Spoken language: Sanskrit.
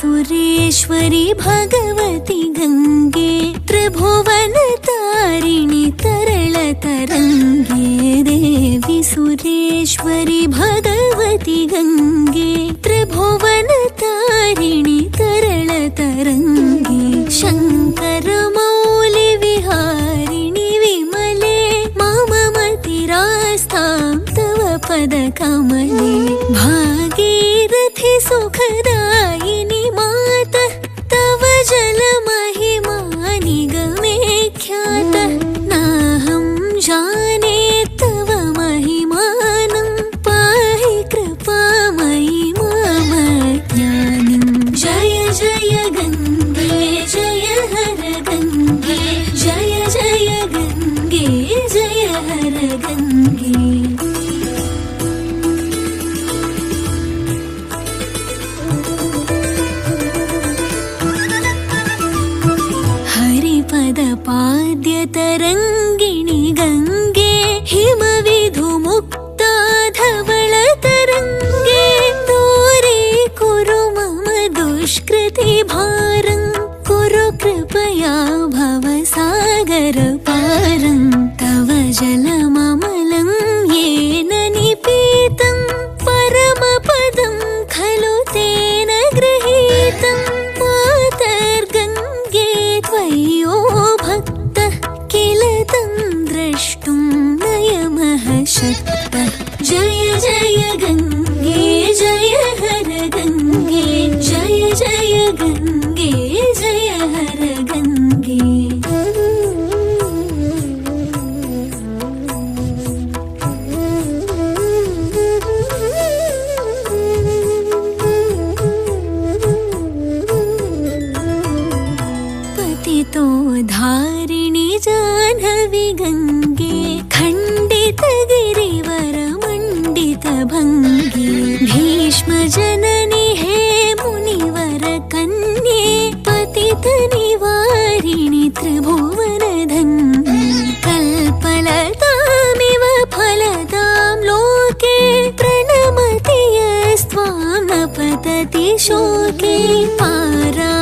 सुरेश्वरि भगवति गंगे त्रिभुवन तारिणि तरल तरंगे देवी सुरेश्वरि भगवति गंगे त्रिभुवन तारिणि तरल तरंगे शंकर मौलि विहारिणि विमले मम मतिरास्तां तव पद कमले भागीरथि सुखदायिनि मातः तव जल महिमा निगमे ख्यातः नाहं जाने तव महिमानं पाहि कृपामयि मम ज्ञानिं जय जय गंगे जय हर गंगे जय जय गंगे जय हर गंगे हरिपदपाद्य तरंगिणि गंगे हिमविधुमुक्ता धवल तरंगे दूरे कुरु मम दुष्कृति भारं कुरु कृपया भवसागर पारं तव जलममलं येन निपीतं परमपदं खलु तेन गृहीतं मातर्गंगे त्वय्यो भक्तः किल तं द्रष्टुं नयमः शक्तः जय जय गंगे जय हर गंगे जय जय गंगे जय हर गंगे पतितो धारिणि जाह्नवी गंगे खंडित गिरिवर मंडित भंगे भीष्म जननी हे मुनिवर कन्ये पतित निवारिणि त्रिभुवन धन्ये कल्पलतामिव फलदां लोके प्रणमति यस्त्वां न पतति शोके पारा